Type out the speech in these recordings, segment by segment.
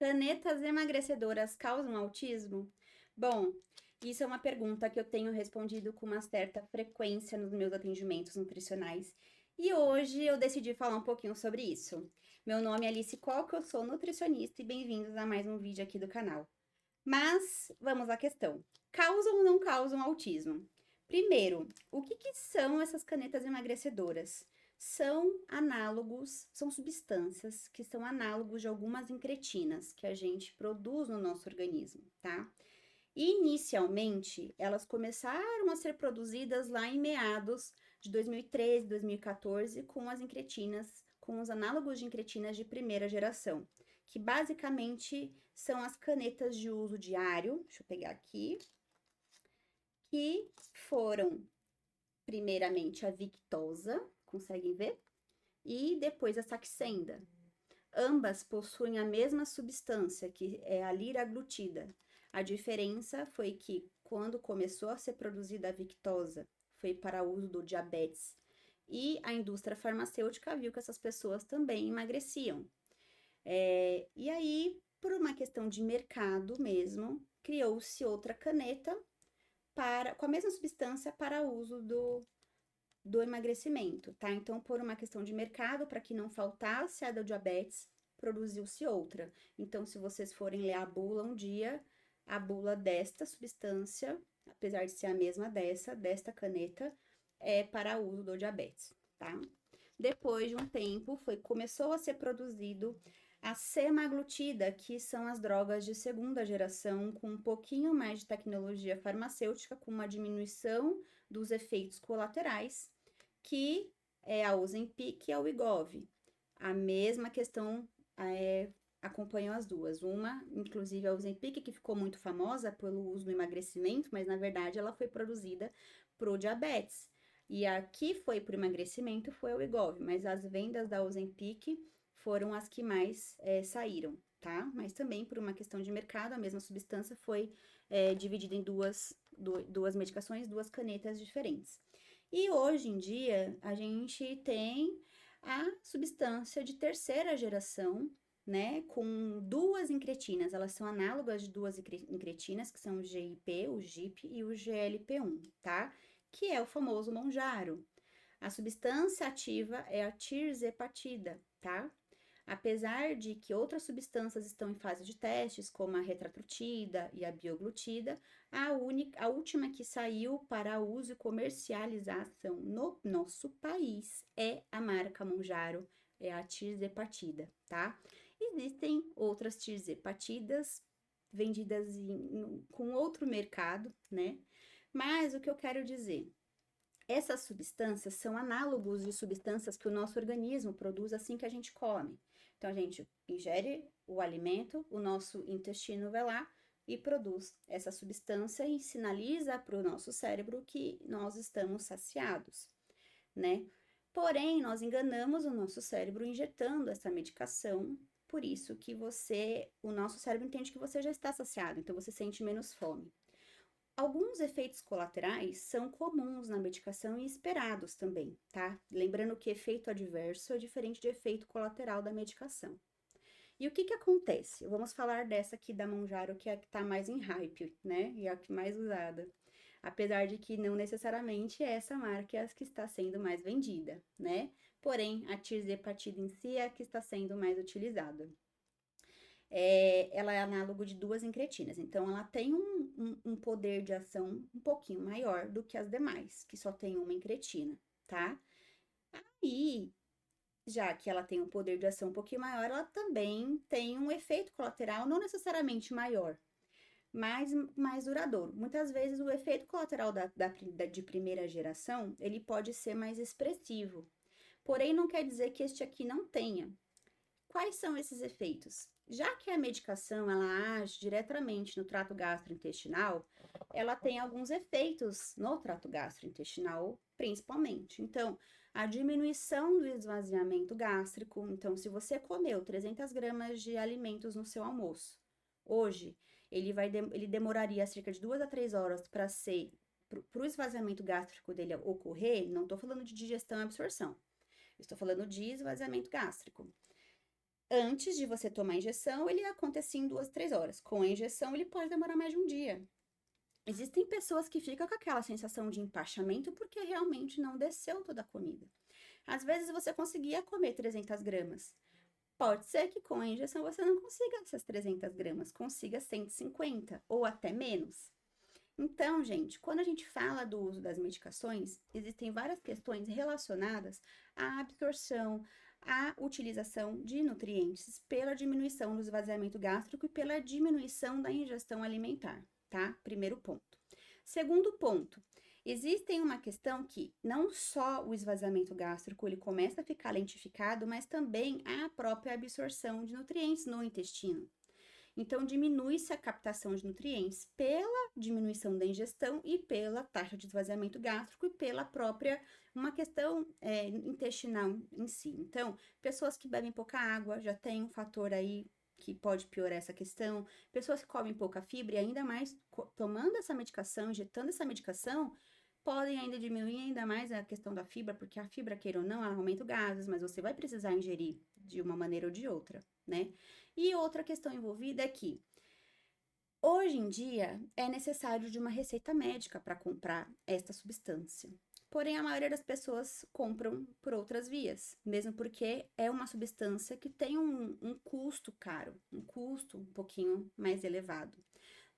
Canetas emagrecedoras causam autismo? Bom, isso é uma pergunta que eu tenho respondido com uma certa frequência nos meus atendimentos nutricionais. E hoje eu decidi falar um pouquinho sobre isso. Meu nome é Alice Coca, eu sou nutricionista e bem-vindos a mais um vídeo aqui do canal. Mas vamos à questão. Causam ou não causam autismo? Primeiro, o que são essas canetas emagrecedoras? São análogos, são substâncias que são análogos de algumas incretinas que a gente produz no nosso organismo, tá? Inicialmente, elas começaram a ser produzidas lá em meados de 2013, 2014, com as incretinas, com os análogos de incretinas de primeira geração, que basicamente são as canetas de uso diário. Deixa eu pegar aqui, que foram primeiramente a Victoza, conseguem ver? E depois a Saxenda. Ambas possuem a mesma substância, que é a liraglutida. A diferença foi que, quando começou a ser produzida a Victoza, foi para uso do diabetes. E a indústria farmacêutica viu que essas pessoas também emagreciam. E aí, por uma questão de mercado mesmo, criou-se outra caneta com a mesma substância para uso do emagrecimento, tá? Então, por uma questão de mercado, para que não faltasse a do diabetes, produziu-se outra. Então, se vocês forem ler a bula um dia, a bula desta substância, apesar de ser a mesma desta caneta, é para uso do diabetes, tá? Depois de um tempo, começou a ser produzido a semaglutida, que são as drogas de segunda geração, com um pouquinho mais de tecnologia farmacêutica, com uma diminuição dos efeitos colaterais, que é a Ozempic e a Wegovy. A mesma questão acompanham as duas. Uma, inclusive, a Ozempic, que ficou muito famosa pelo uso no emagrecimento, mas na verdade ela foi produzida pro diabetes. E a que foi pro emagrecimento foi a Wegovy, mas as vendas da Ozempic foram as que mais saíram, tá? Mas também por uma questão de mercado, a mesma substância foi dividida em duas medicações, duas canetas diferentes. E hoje em dia, a gente tem a substância de terceira geração, né, com duas incretinas. Elas são análogas de duas incretinas, que são o GIP, o GIP e o GLP-1, tá? Que é o famoso Mounjaro. A substância ativa é a tirzepatida, tá? Apesar de que outras substâncias estão em fase de testes, como a retratrutida e a bioglutida, a última que saiu para uso e comercialização no nosso país é a marca Mounjaro, é a tirzepatida, tá? Existem outras tirzepatidas vendidas com outro mercado, né? Mas o que eu quero dizer, essas substâncias são análogos de substâncias que o nosso organismo produz assim que a gente come. Então, a gente ingere o alimento, o nosso intestino vai lá e produz essa substância e sinaliza para o nosso cérebro que nós estamos saciados, né? Porém, nós enganamos o nosso cérebro injetando essa medicação, por isso que o nosso cérebro entende que você já está saciado, então você sente menos fome. Alguns efeitos colaterais são comuns na medicação e esperados também, tá? Lembrando que efeito adverso é diferente de efeito colateral da medicação. E o que acontece? Vamos falar dessa aqui da Mounjaro, que é a que tá mais em hype, né? E é a que mais usada. Apesar de que não necessariamente essa marca é a que está sendo mais vendida, né? Porém, a tirzepatida em si é a que está sendo mais utilizada. Ela é análogo de duas incretinas, então ela tem um poder de ação um pouquinho maior do que as demais, que só tem uma incretina, tá? E já que ela tem um poder de ação um pouquinho maior, ela também tem um efeito colateral não necessariamente maior, mas mais duradouro. Muitas vezes o efeito colateral de primeira geração, ele pode ser mais expressivo, porém não quer dizer que este aqui não tenha. Quais são esses efeitos? Já que a medicação ela age diretamente no trato gastrointestinal, ela tem alguns efeitos no trato gastrointestinal, principalmente. Então, a diminuição do esvaziamento gástrico. Então, se você comeu 300 gramas de alimentos no seu almoço, hoje ele demoraria cerca de 2 a 3 horas para o esvaziamento gástrico dele ocorrer. Não estou falando de digestão e absorção, estou falando de esvaziamento gástrico. Antes de você tomar a injeção, ele acontecia em 2, 3 horas. Com a injeção, ele pode demorar mais de um dia. Existem pessoas que ficam com aquela sensação de empachamento porque realmente não desceu toda a comida. Às vezes você conseguia comer 300 gramas. Pode ser que com a injeção você não consiga essas 300 gramas, consiga 150 ou até menos. Então, gente, quando a gente fala do uso das medicações, existem várias questões relacionadas à absorção, à utilização de nutrientes pela diminuição do esvaziamento gástrico e pela diminuição da ingestão alimentar, tá? Primeiro ponto. Segundo ponto, existe uma questão que não só o esvaziamento gástrico ele começa a ficar lentificado, mas também a própria absorção de nutrientes no intestino. Então, diminui-se a captação de nutrientes pela diminuição da ingestão e pela taxa de esvaziamento gástrico e pela própria, uma questão intestinal em si. Então, pessoas que bebem pouca água já tem um fator aí que pode piorar essa questão. Pessoas que comem pouca fibra e ainda mais tomando essa medicação, injetando essa medicação, podem ainda diminuir ainda mais a questão da fibra, porque a fibra, queira ou não, ela aumenta gases, mas você vai precisar ingerir de uma maneira ou de outra, né? E outra questão envolvida é que, hoje em dia, é necessário de uma receita médica para comprar esta substância. Porém, a maioria das pessoas compram por outras vias, mesmo porque é uma substância que tem um custo caro, um custo um pouquinho mais elevado.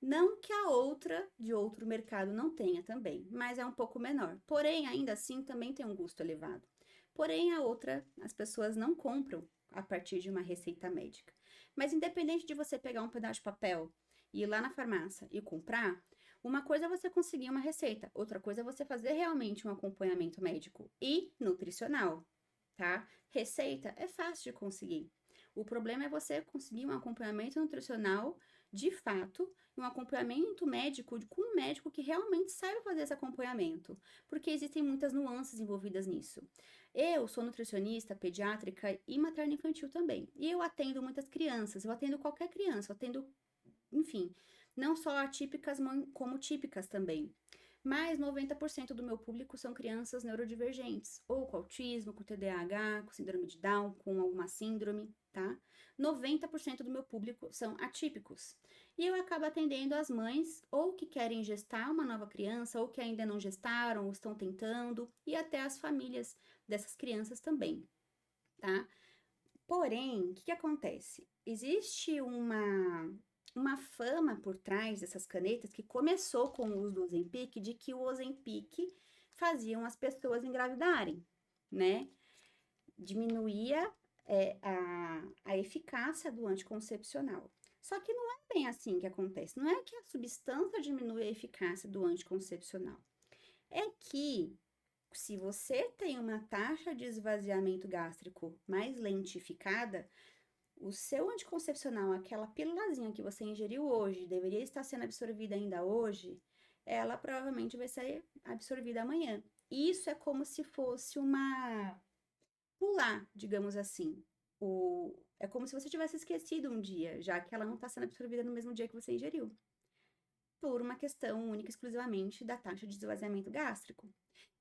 Não que a outra de outro mercado não tenha também, mas é um pouco menor. Porém, ainda assim, também tem um custo elevado. Porém, a outra, as pessoas não compram a partir de uma receita médica. Mas independente de você pegar um pedaço de papel e ir lá na farmácia e comprar, uma coisa é você conseguir uma receita, outra coisa é você fazer realmente um acompanhamento médico e nutricional, tá? Receita é fácil de conseguir. O problema é você conseguir um acompanhamento nutricional de fato, um acompanhamento médico com um médico que realmente saiba fazer esse acompanhamento, porque existem muitas nuances envolvidas nisso. Eu sou nutricionista pediátrica e materno-infantil também, e eu atendo muitas crianças, eu atendo qualquer criança, eu atendo, enfim, não só atípicas, como típicas também. Mas 90% do meu público são crianças neurodivergentes, ou com autismo, com TDAH, com síndrome de Down, com alguma síndrome, tá? 90% do meu público são atípicos. E eu acabo atendendo as mães ou que querem gestar uma nova criança, ou que ainda não gestaram, ou estão tentando, e até as famílias dessas crianças também, tá? Porém, o que acontece? Existe uma fama por trás dessas canetas que começou com o uso do Ozempic, de que o Ozempic faziam as pessoas engravidarem, né? Diminuía a eficácia do anticoncepcional. Só que não é bem assim que acontece. Não é que a substância diminui a eficácia do anticoncepcional. É que se você tem uma taxa de esvaziamento gástrico mais lentificada, o seu anticoncepcional, aquela pílulazinha que você ingeriu hoje, deveria estar sendo absorvida ainda hoje, ela provavelmente vai ser absorvida amanhã. Isso é como se fosse uma pular, digamos assim. É como se você tivesse esquecido um dia, já que ela não está sendo absorvida no mesmo dia que você ingeriu, por uma questão única e exclusivamente da taxa de esvaziamento gástrico.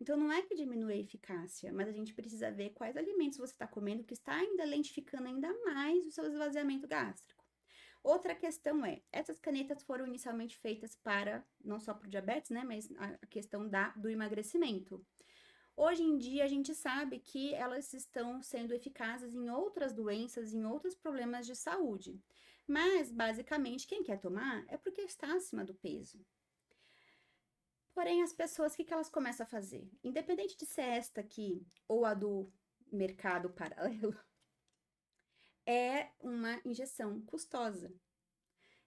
Então, não é que diminui a eficácia, mas a gente precisa ver quais alimentos você está comendo que está ainda lentificando ainda mais o seu esvaziamento gástrico. Outra questão é, essas canetas foram inicialmente feitas para, não só para o diabetes, né, mas a questão do emagrecimento. Hoje em dia, a gente sabe que elas estão sendo eficazes em outras doenças, em outros problemas de saúde. Mas, basicamente, quem quer tomar é porque está acima do peso. Porém, as pessoas, o que elas começam a fazer? Independente de ser esta aqui ou a do mercado paralelo, é uma injeção custosa.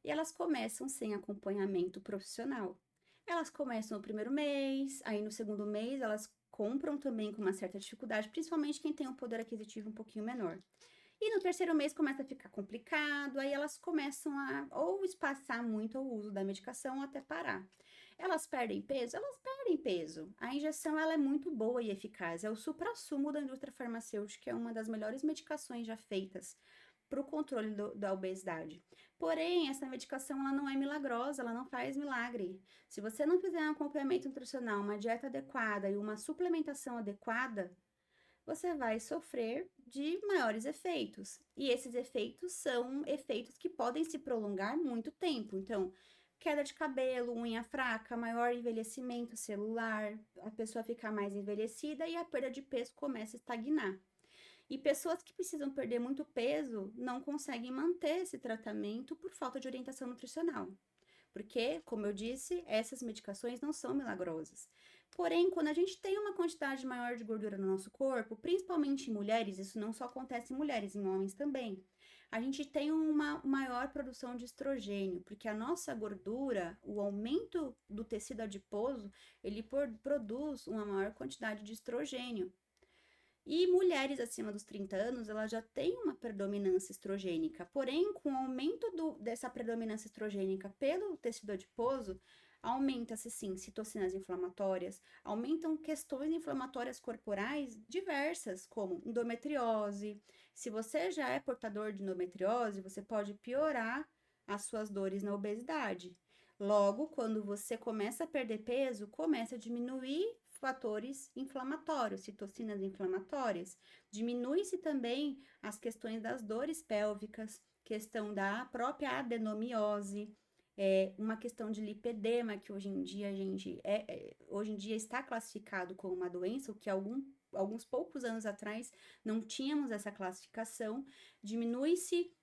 E elas começam sem acompanhamento profissional. Elas começam no primeiro mês, aí no segundo mês elas compram também com uma certa dificuldade, principalmente quem tem um poder aquisitivo um pouquinho menor. E no terceiro mês começa a ficar complicado, aí elas começam a ou espaçar muito o uso da medicação ou até parar. Elas perdem peso? Elas perdem peso. A injeção ela é muito boa e eficaz, é o suprassumo da indústria farmacêutica, é uma das melhores medicações já feitas para o controle da obesidade. Porém, essa medicação ela não é milagrosa, ela não faz milagre. Se você não fizer um acompanhamento nutricional, uma dieta adequada e uma suplementação adequada, você vai sofrer de maiores efeitos. E esses efeitos são efeitos que podem se prolongar muito tempo. Então, queda de cabelo, unha fraca, maior envelhecimento celular, a pessoa fica mais envelhecida e a perda de peso começa a estagnar. E pessoas que precisam perder muito peso não conseguem manter esse tratamento por falta de orientação nutricional. Porque, como eu disse, essas medicações não são milagrosas. Porém, quando a gente tem uma quantidade maior de gordura no nosso corpo, principalmente em mulheres, isso não só acontece em mulheres, em homens também, a gente tem uma maior produção de estrogênio, porque a nossa gordura, o aumento do tecido adiposo, ele produz uma maior quantidade de estrogênio. E mulheres acima dos 30 anos, ela já tem uma predominância estrogênica. Porém, com o aumento dessa predominância estrogênica pelo tecido adiposo, aumenta-se sim citocinas inflamatórias, aumentam questões inflamatórias corporais diversas, como endometriose. Se você já é portador de endometriose, você pode piorar as suas dores na obesidade. Logo, quando você começa a perder peso, começa a diminuir fatores inflamatórios, citocinas inflamatórias. Diminui-se também as questões das dores pélvicas, questão da própria adenomiose, uma questão de lipedema, que hoje em dia hoje em dia está classificado como uma doença, o que alguns poucos anos atrás não tínhamos essa classificação. Diminui-se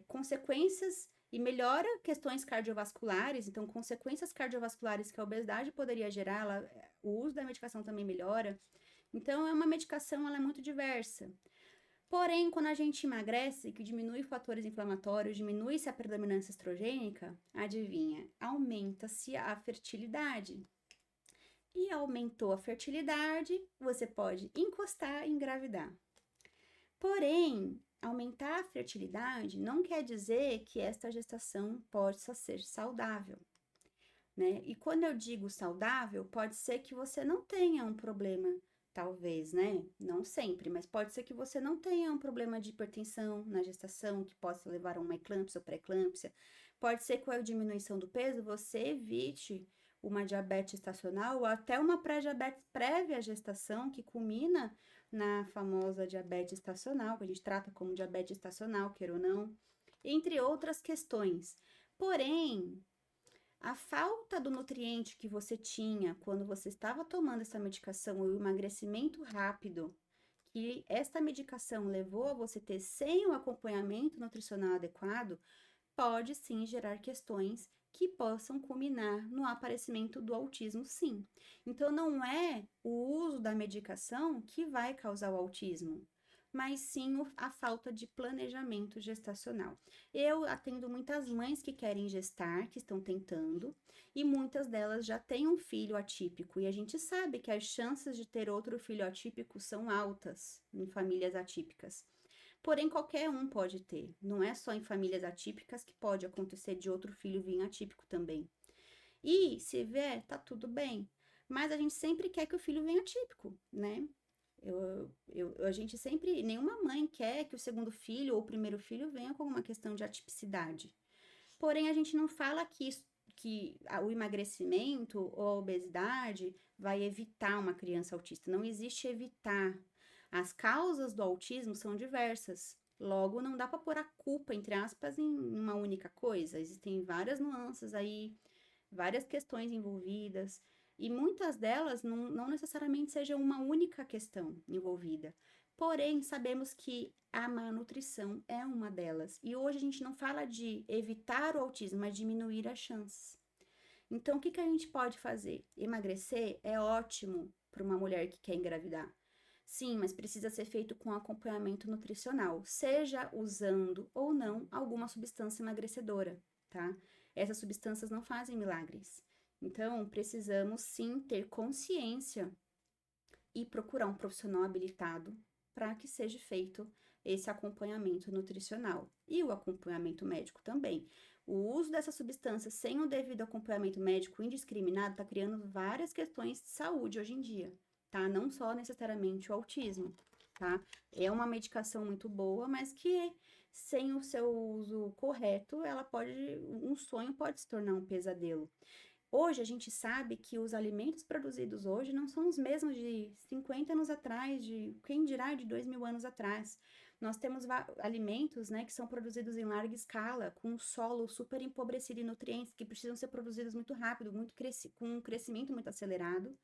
consequências e melhora questões cardiovasculares, então consequências cardiovasculares que a obesidade poderia gerar, o uso da medicação também melhora. Então é uma medicação, ela é muito diversa. Porém, quando a gente emagrece, que diminui fatores inflamatórios, diminui-se a predominância estrogênica, adivinha? Aumenta-se a fertilidade. E aumentou a fertilidade, você pode encostar e engravidar. Porém, aumentar a fertilidade não quer dizer que esta gestação possa ser saudável, né? E quando eu digo saudável, pode ser que você não tenha um problema, talvez, né? Não sempre, mas pode ser que você não tenha um problema de hipertensão na gestação, que possa levar a uma eclâmpsia ou pré-eclâmpsia. Pode ser que com a diminuição do peso você evite uma diabetes estacional ou até uma pré-diabetes prévia à gestação, que culmina na famosa diabetes estacional, que a gente trata como diabetes estacional, queira ou não, entre outras questões. Porém, a falta do nutriente que você tinha quando você estava tomando essa medicação, o emagrecimento rápido que esta medicação levou a você ter sem o acompanhamento nutricional adequado, pode sim gerar questões que possam culminar no aparecimento do autismo, sim. Então, não é o uso da medicação que vai causar o autismo, mas sim a falta de planejamento gestacional. Eu atendo muitas mães que querem gestar, que estão tentando, e muitas delas já têm um filho atípico, e a gente sabe que as chances de ter outro filho atípico são altas em famílias atípicas. Porém, qualquer um pode ter, não é só em famílias atípicas que pode acontecer de outro filho vir atípico também. E se vier, tá tudo bem, mas a gente sempre quer que o filho venha atípico, né? A gente sempre, nenhuma mãe quer que o segundo filho ou o primeiro filho venha com uma questão de atipicidade. Porém, a gente não fala que o emagrecimento ou a obesidade vai evitar uma criança autista. Não existe evitar. As causas do autismo são diversas. Logo, não dá para pôr a culpa, entre aspas, em uma única coisa. Existem várias nuances aí, várias questões envolvidas, e muitas delas não necessariamente seja uma única questão envolvida. Porém, sabemos que a má nutrição é uma delas. E hoje a gente não fala de evitar o autismo, mas diminuir as chances. Então, o que a gente pode fazer? Emagrecer é ótimo para uma mulher que quer engravidar. Sim, mas precisa ser feito com acompanhamento nutricional, seja usando ou não alguma substância emagrecedora, tá? Essas substâncias não fazem milagres. Então, precisamos sim ter consciência e procurar um profissional habilitado para que seja feito esse acompanhamento nutricional e o acompanhamento médico também. O uso dessas substâncias sem o devido acompanhamento médico indiscriminado está criando várias questões de saúde hoje em dia, tá? Não só necessariamente o autismo, tá? É uma medicação muito boa, mas que sem o seu uso correto, um sonho pode se tornar um pesadelo. Hoje a gente sabe que os alimentos produzidos hoje não são os mesmos de 50 anos atrás, de quem dirá de 2.000 anos atrás. Nós temos alimentos, né, que são produzidos em larga escala, com um solo super empobrecido em nutrientes, que precisam ser produzidos muito rápido, com um crescimento muito acelerado,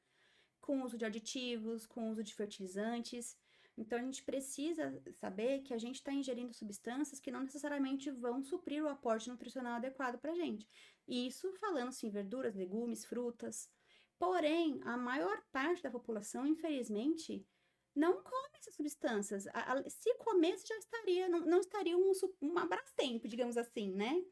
com uso de aditivos, com uso de fertilizantes. Então, a gente precisa saber que a gente está ingerindo substâncias que não necessariamente vão suprir o aporte nutricional adequado para a gente. Isso falando-se em verduras, legumes, frutas. Porém, a maior parte da população, infelizmente, não come essas substâncias. Se comesse, já estaria, não estaria um Brastemp, digamos assim, né?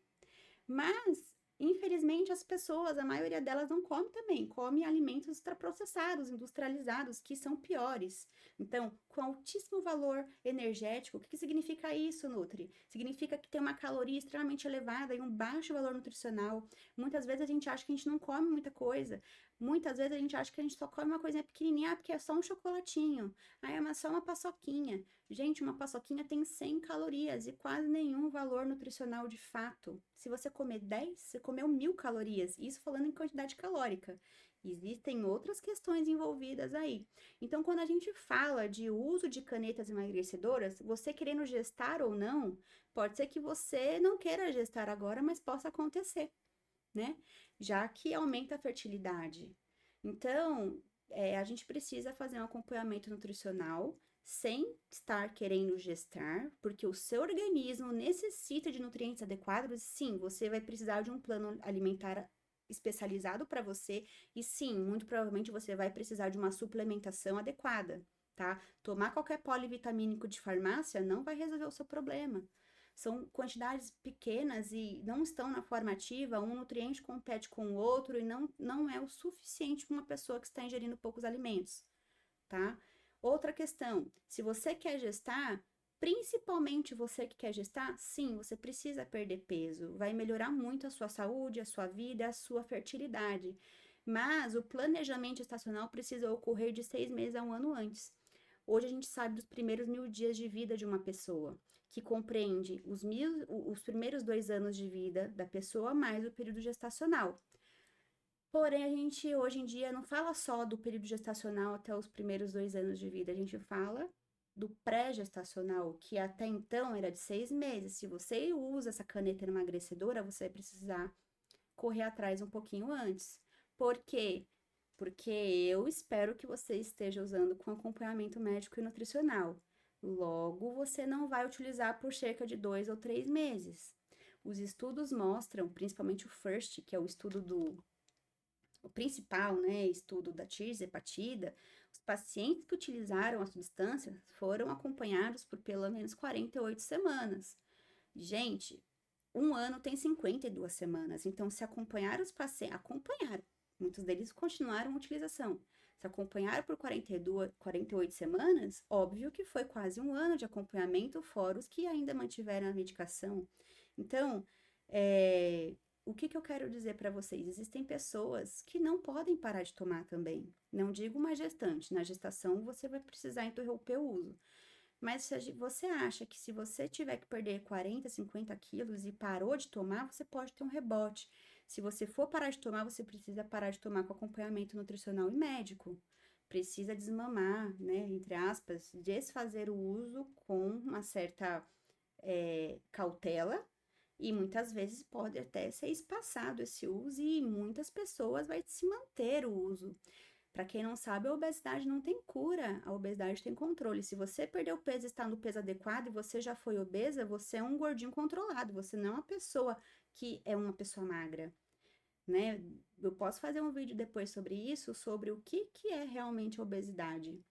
Mas, infelizmente, as pessoas, a maioria delas não come também, come alimentos ultraprocessados, industrializados, que são piores. Então, com altíssimo valor energético, o que significa isso, Nutri? Significa que tem uma caloria extremamente elevada e um baixo valor nutricional. Muitas vezes a gente acha que a gente não come muita coisa. Muitas vezes a gente acha que a gente só come uma coisinha pequenininha porque é só um chocolatinho. Aí é só uma paçoquinha. Gente, uma paçoquinha tem 100 calorias e quase nenhum valor nutricional de fato. Se você comer 10, você comeu 1.000 calorias. Isso falando em quantidade calórica. Existem outras questões envolvidas aí. Então, quando a gente fala de uso de canetas emagrecedoras, você querendo gestar ou não, pode ser que você não queira gestar agora, mas possa acontecer, né? Já que aumenta a fertilidade. Então, a gente precisa fazer um acompanhamento nutricional sem estar querendo gestar, porque o seu organismo necessita de nutrientes adequados. Sim, você vai precisar de um plano alimentar especializado para você, e sim, muito provavelmente você vai precisar de uma suplementação adequada, tá? Tomar qualquer polivitamínico de farmácia não vai resolver o seu problema. São quantidades pequenas e não estão na forma ativa, um nutriente compete com o outro e não é o suficiente para uma pessoa que está ingerindo poucos alimentos, tá? Outra questão, se você quer gestar, principalmente você que quer gestar, sim, você precisa perder peso, vai melhorar muito a sua saúde, a sua vida, a sua fertilidade. Mas o planejamento estacional precisa ocorrer de 6 meses a 1 ano antes. Hoje a gente sabe dos primeiros 1.000 dias de vida de uma pessoa, que compreende os primeiros 2 anos de vida da pessoa mais o período gestacional. Porém, a gente hoje em dia não fala só do período gestacional até os primeiros 2 anos de vida, a gente fala do pré-gestacional, que até então era de 6 meses. Se você usa essa caneta emagrecedora, você vai precisar correr atrás um pouquinho antes. Por quê? Porque eu espero que você esteja usando com acompanhamento médico e nutricional. Logo, você não vai utilizar por cerca de 2 ou 3 meses. Os estudos mostram, principalmente o FIRST, que é o estudo o principal, né, estudo da tirzepatida, os pacientes que utilizaram a substância foram acompanhados por pelo menos 48 semanas. Gente, 1 ano tem 52 semanas, então se acompanhar os pacientes, acompanharam, muitos deles continuaram a utilização. Se acompanharam por 48 semanas, óbvio que foi quase 1 ano de acompanhamento, fora os que ainda mantiveram a medicação. Então, o que eu quero dizer para vocês? Existem pessoas que não podem parar de tomar também. Não digo uma gestante, na gestação você vai precisar interromper o uso. Mas se você acha que se você tiver que perder 40, 50 quilos e parou de tomar, você pode ter um rebote. Se você for parar de tomar, você precisa parar de tomar com acompanhamento nutricional e médico. Precisa desmamar, né? Entre aspas, desfazer o uso com uma certa cautela. E muitas vezes pode até ser espaçado esse uso e muitas pessoas vai se manter o uso. Para quem não sabe, a obesidade não tem cura, a obesidade tem controle. Se você perdeu peso e está no peso adequado e você já foi obesa, você é um gordinho controlado, você não é uma pessoa que é uma pessoa magra, né? Eu posso fazer um vídeo depois sobre isso, sobre o que é realmente a obesidade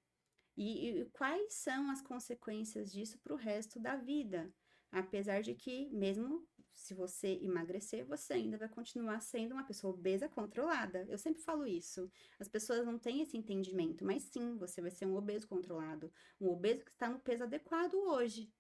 e quais são as consequências disso para o resto da vida. Apesar de que, mesmo se você emagrecer, você ainda vai continuar sendo uma pessoa obesa controlada. Eu sempre falo isso. As pessoas não têm esse entendimento, mas sim, você vai ser um obeso controlado. Um obeso que está no peso adequado hoje.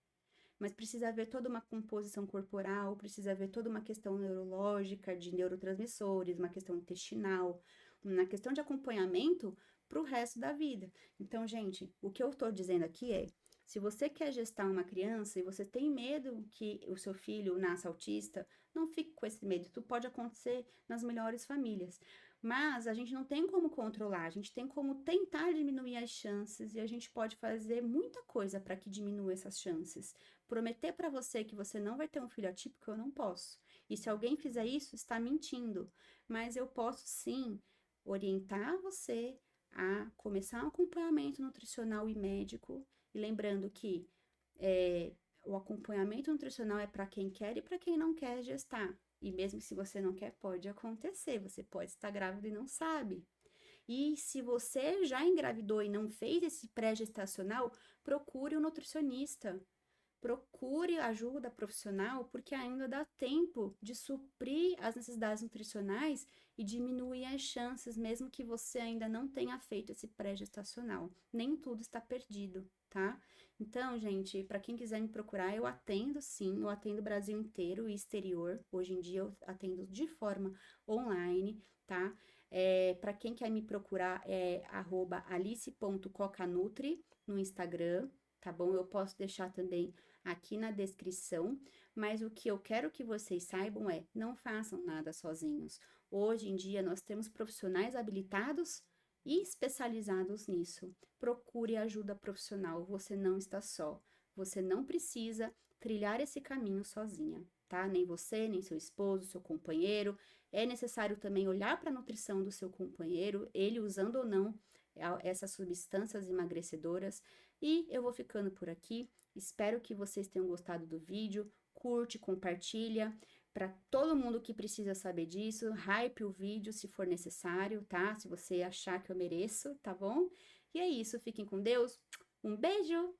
Mas precisa haver toda uma composição corporal, precisa haver toda uma questão neurológica, de neurotransmissores, uma questão intestinal, uma questão de acompanhamento para o resto da vida. Então, gente, o que eu estou dizendo aqui é: Se você quer gestar uma criança e você tem medo que o seu filho nasça autista, não fique com esse medo. Isso pode acontecer nas melhores famílias. Mas a gente não tem como controlar, a gente tem como tentar diminuir as chances e a gente pode fazer muita coisa para que diminua essas chances. Prometer para você que você não vai ter um filho atípico, eu não posso. E se alguém fizer isso, está mentindo. Mas eu posso sim orientar você a começar um acompanhamento nutricional e médico. E lembrando que o acompanhamento nutricional é para quem quer e para quem não quer gestar. E mesmo se você não quer, pode acontecer. Você pode estar grávida e não sabe. E se você já engravidou e não fez esse pré-gestacional, procure um nutricionista. Procure ajuda profissional, porque ainda dá tempo de suprir as necessidades nutricionais e diminuir as chances, mesmo que você ainda não tenha feito esse pré-gestacional. Nem tudo está perdido, tá? Então, gente, para quem quiser me procurar, eu atendo sim, eu atendo o Brasil inteiro e exterior. Hoje em dia eu atendo de forma online, tá? Para quem quer me procurar, é @alice.cocanutri no Instagram, tá bom? Eu posso deixar também aqui na descrição, mas o que eu quero que vocês saibam é: não façam nada sozinhos. Hoje em dia nós temos profissionais habilitados e especializados nisso. Procure ajuda profissional, você não está só. Você não precisa trilhar esse caminho sozinha, tá? Nem você, nem seu esposo, seu companheiro. É necessário também olhar para a nutrição do seu companheiro, ele usando ou não essas substâncias emagrecedoras. E eu vou ficando por aqui. Espero que vocês tenham gostado do vídeo. Curte, compartilha para todo mundo que precisa saber disso. Hype o vídeo se for necessário, tá? Se você achar que eu mereço, tá bom? E é isso. Fiquem com Deus. Um beijo!